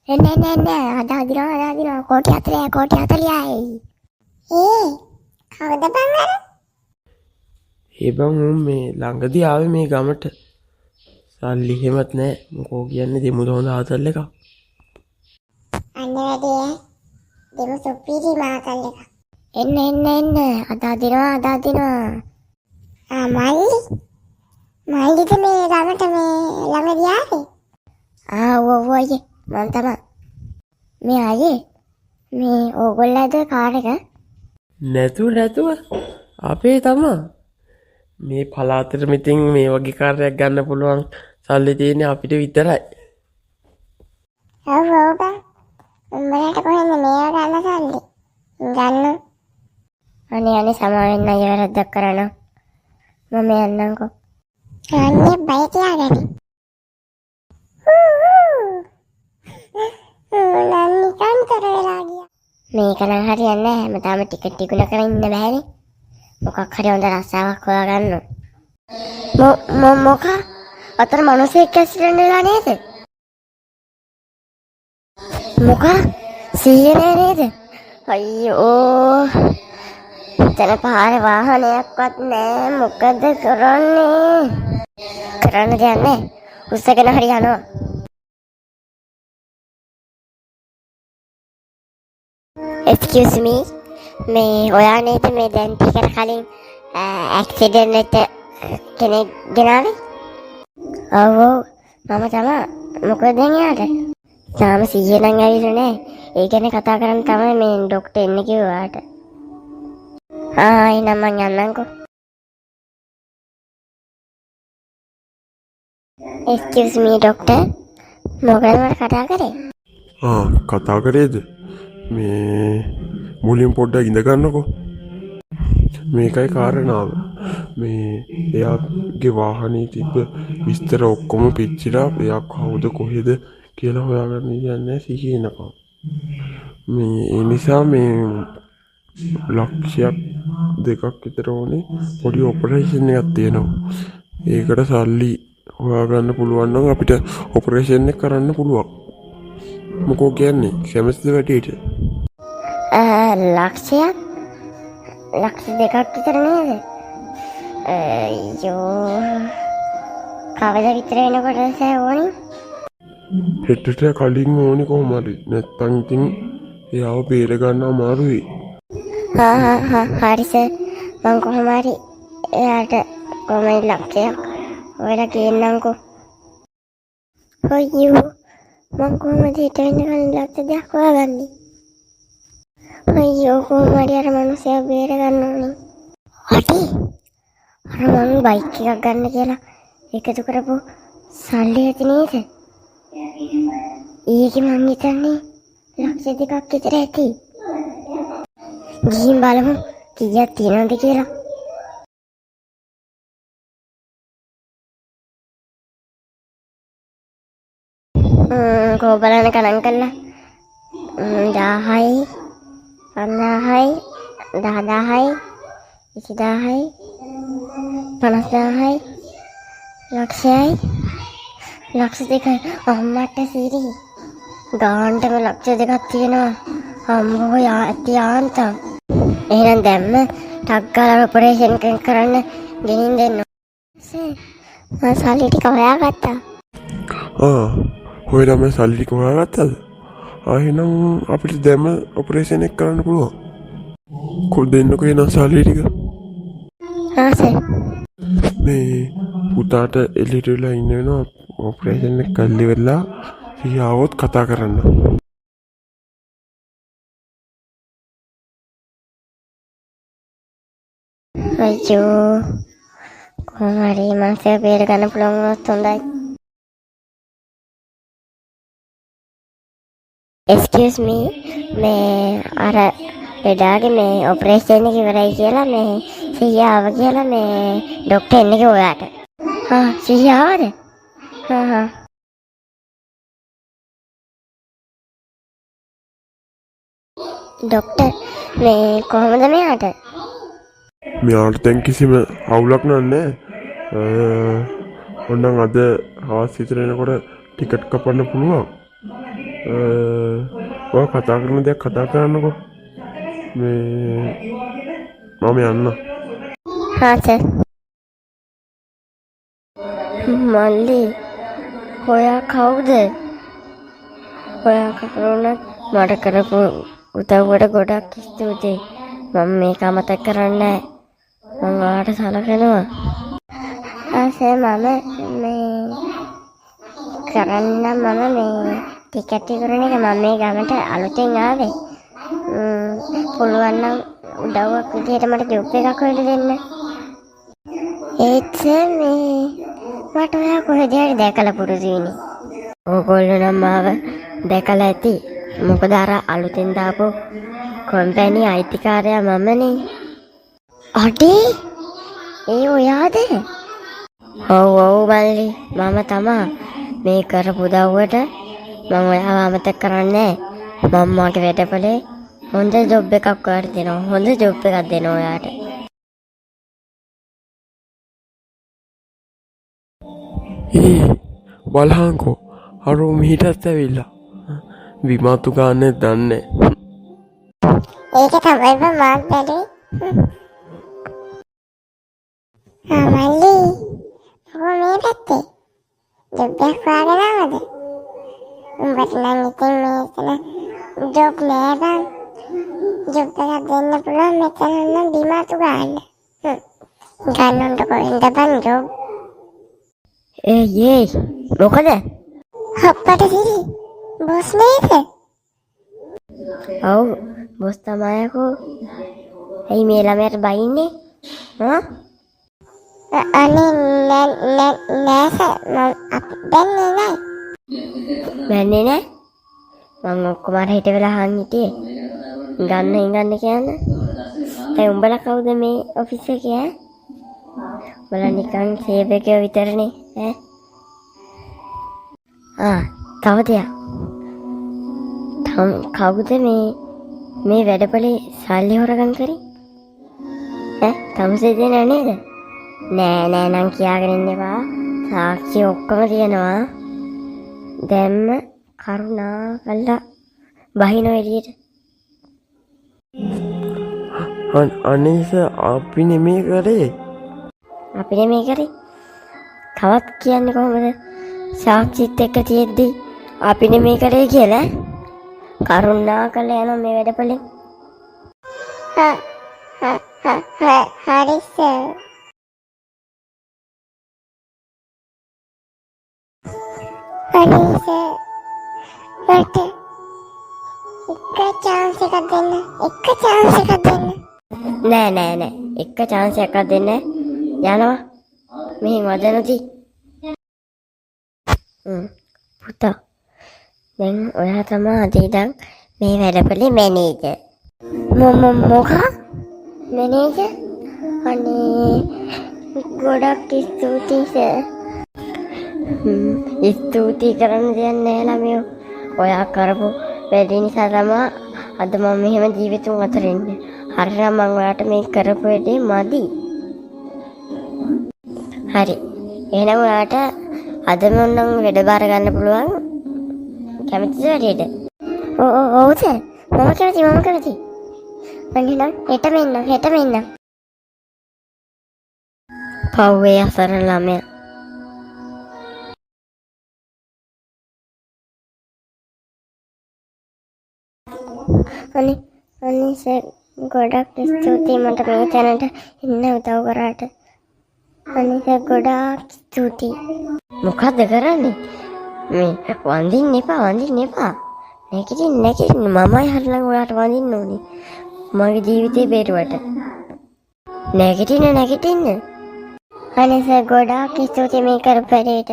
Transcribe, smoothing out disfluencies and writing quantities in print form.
එන්න අදාදිනවා කෝටි 40යි. ඒ කවුද බං අර? ඒ බං මේ ළඟදී ආවේ මේ ගමට. සල්ලි එහෙමත් නැහැ. මොකෝ කියන්නේ දෙමුද හොඳ ආතල් එකක්. අන්න වැඩේ දෙමු සුපිරි මාතල් එක. එන්න අදාදිනවා. මල්ලිද මේ ගමට මේ ළඟදී ආවේ? ඔව් අයියේ මම තමයි. මේ අයියේ මේ ඕගොල්ලෝද කාර් එක? නැතුව අපේ තමා. මේ පළාතට මිතින් මේ වගේ කාර්යයක් ගන්න පුළුවන් සල්ලි තියෙන්නේ අපිට විතරයි. ඔව් බං. උඹලට කොහෙන්ද මේ ගන්න සල්ලි? ගන්න. අනේ සමා වෙන්න අය වැරද්දක් කරනවා. මම යන්නම්කෝ. අනේ බය තියාගන්න. නන්නි කාන්තර වෙලා ගියා. මේක නම් හරියන්නේ නැහැ. හැමදාම ටිකට් ටිකුල කරන් ඉන්න බෑනේ. මොකක් හරි හොඳ රස්සාවක් හොයාගන්න. මොකක්? අතර මිනිස්සෙක් ඇක්සිඩන්ට් වෙලා නේද? මොකක්? සීයේ නේද? අයියෝ. තන පාරේ වාහනයක්වත් නැහැ. මොකද කරන්නේ? කරන්න දෙයක් නැහැ. උස්සගෙන හරි යනවා. Excuse me. මේ ඔයා නේද මේ දැන් ටිකට කලින් ඇක්සිඩන්ට් එක කෙනෙක් ගෙනාවේ? ඔව් මම තමයි. මොකද දැන් යාට? තාම සීයේ නම් ඇවිල්ලා නැහැ. ඒ ගැන කතා කරන්න තමයි මේ ડોක්ටර් එන්න කිව්වාට. එනම් මං යන්නම්කෝ. Excuse me doctor. මොකද මට කතා කරේ? කතා කරේද? මේ මුලින් පොඩ්ඩක් ඉඳ ගන්නකෝ. මේකයි කාරණාව. මේ එයාගේ වාහනේ තිබ්බ විස්තර ඔක්කොම පිච්චිලා එයා කවුද කොහෙද කියලා හොයාගන්න යන්නේ සිහිය එනකම්. මේ ඒ නිසා මේ ලක්ෂයක් දෙකක් විතර ඕනේ පොඩි ඔපරේෂන් එකක් තියෙනවා. ඒකට සල්ලි හොයාගන්න පුළුවන් නම් අපිට ඔපරේෂන් එක කරන්න පුළුවන්. මොකෝ කියන්නේ කැමතිද වැඩේට? ලක්ෂයක්? ලක්ෂ දෙකක් විතර නේද? කවද විතර වෙනකොට ඕනේ? හෙටට කලින් ඕනේ කොහොම හරි. නැත්තම් ඉතින් එයාව බේර ගන්න අමාරුයි. හරි සර්. මං කොහොම හරි එයාට කොහොමද ලක්ෂයක් ඔයාලා කියන්නම්කෝ. අයියෝ මං කොහොමද හිට වෙන්න කලින් ලක්ෂ දෙකක් හොයාගන්නේ? අයියෝ කොහොම හරි අර මිනිස්සයා බේර ගන්න ඕනේ. අර මං බයික් එකක් ගන්න කියලා එකතු කරපු සල්ලි ඇති නේද? ඊගේ මං හිතන්නේ ලක්ෂ දෙකක් විතර ඇති. ගිහින් බලමු කීයක් තියෙනවද කියලා. කෝ බලන්න ගණන් කළා. 1000යි 5000යි 10000යි 20000යි 50000යි ලක්ෂයයි ලක්ෂ දෙකයි. අම්මට සිරි ගාන්ටම ලක්ෂ දෙකක් තියෙනවා. අම්මෝ යාන්තම්. එහෙනම් දැම්ම ටක් ගාලා ඔපරේෂන් කරන්න ගෙනින් දෙන්න. මම සල්ලි ටික හොයාගත්තා. හොයලා මේ සල්ලි ටික හොයාගත්තද? එහෙනම් අපිට දැම්ම ඔපරේෂන් එක කරන්න පුළුවන්. කොල් දෙන්නකෝ එන සල්ලි ටික. සර්. මේ පුතාට එළියට වෙලා ඉන්න වෙනවා ඔපරේෂන් එක කරලි වෙලා සියාවොත් කතා කරන්න. අයියෝ කොහොම හරි මාසෙ බේර ගන්න පුළුවන් වුණොත් හොඳයි. Excuse me මේ අර ලෙඩාගේ මේ ඔපරේෂන් එක ඉවරයි කියලා මේ සියාව කියලා මේ ડોක්ටර් එන්න කිව්වා ඔයාට. සියාවද? ડોක්ටර් මේ කොහොමද මෙයාට? මෙයාට දැන් කිසිම අවුලක් නැහැ. ඔන්නම් අද හවස් විතර එනකොට ටිකට් කපන්න පුළුවන්. ඔය කතා කරන දෙයක් කතා කරන්නකෝ. මම යන්න. හා සර්. මල්ලි ඔයා කවුද? ඔයා කරුණත් මට කරපු උදව්වට ගොඩක් ස්තුතියි. මම මේක අමතක කරන්නේ නැහැ. මම ඔයාට සලකනවා. සර් මම ටිකට් ඉවරන එක මම මේ ගමට අලුතෙන් ආවේ. පුළුවන් නම් උදව්වක් විදිහට මට ජොබ් එකක් හොයලා දෙන්න. ඒත් මට ඔයා කොහෙද හරි දැකලා පුරුදුයිනේ. ඕගොල්ලෝ නම් මාව දැකලා ඇති. මොකද අර අලුතෙන් දාපු කම්පැනි අයිතිකාරයා මමනේ. අඩේ ඒ ඔයාද? ඔව් මල්ලි මම තමා. මේ කරපු උදව්වට මම ඔයාව අමතක කරන්නේ නැහැ. මම මගේ වැඩපලේ හොඳ ජොබ් එකක් ඔයාට දෙනවා. හොඳ ජොබ් එකක් දෙනවා ඔයාට. බලහන්කෝ අරු මිහිටත් ඇවිල්ලා විමාතු ගාන්නේ දන්නේ. ඒක තමයි මාත් බැලුවේ. මල්ලි මේ පැත්තේ ජොබ් එකක් හොයාගෙනවද? උඹට නම් ඉතින් මේකන ජොබ් නෑ බං. ජොබ් එකක් දෙන්න පුළුවන් මෙතන නම් විමාතු ගන්න. ගන්නට කොහෙන්ද බං ජොබ්? ඒ මොකද? අප්පට සිරි බොස් නේද? ඔව් බොස් තමයි අකෝ. ඇයි මේ ළමයාට බයින්නේ? අනේ නෑ සර් බැන්නේ නෑ. බැන්නේ නෑ? මම ඔක්කොම අර හිට වෙලා අහන් හිටියේ. ගන්න කියන්නේ. ඒ උඹලා කවුද මේ ඔෆිස් එකේ ඈ? උඹලා නිකන් සේවකයෝ විතරනේ ඈ. තව දෙයක්. කවුද මේ වැඩපලේ සල්ලි හොරගම් කරේ? තමුසේ දෙනා නේද? නෑ නම් කියාගෙන ඉන්න එපා. සාක්ෂි ඔක්කොම තියෙනවා. දැම්ම කරුණා කළා බහිනෝ එළියට. අනේස අපි නෙමේ කරේ. කවත් කියන්නේ කොහොමද? සාක්ෂිත් එක්ක තියෙද්දි අපි නෙමේ කරේ කියලා කරුණා කළා යන මේ වැඩපලේ. හරි සර්. මට එක chance එකක් දෙන්න. නෑ. එක chance එකක් දෙන්න. යනවා. මෙහෙන් වදනති. පුතා. දැන් ඔයා තමයි අද ඉඳන් මේ වැඩපලේ මැනේජර්. මොකා? මැනේජර්? අනේ ගොඩක් ස්තුතියි සර්. ස්තුති කරන්න දෙයක් නෑ ළමයෝ. ඔයා කරපු වැඩේ නිසා තමයි අද මම මෙහෙම ජීවිතුන් අතර ඉන්නේ. හරිනම් මම ඔයාට මේ කරපු වැඩේ මදි. හරි. එහෙනම් ඔයාට අදම නම් වැඩ බාර ගන්න පුළුවන්. කැමතිද වැඩේට? ඔව් සර්. මම කැමති. මං හෙටම එන්නම්. පව්වේ අසරණ ළමයා. අනේ සර් ගොඩක් ස්තුතියි මට මේ තැනට එන්න උදව් කරාට. අනේ සර් ගොඩාක් ස්තුතියි. මොකද්ද කරන්නේ? මේ වඳින්න එපා. නැගිටින්න මමයි හරිනම් ඔයාට වඳින්න ඕනේ. මගේ ජීවිතේ බේරුවට. නැගිටින්න. අනේ සර් ගොඩාක් ස්තුතියි මේ කරපු වැඩේට.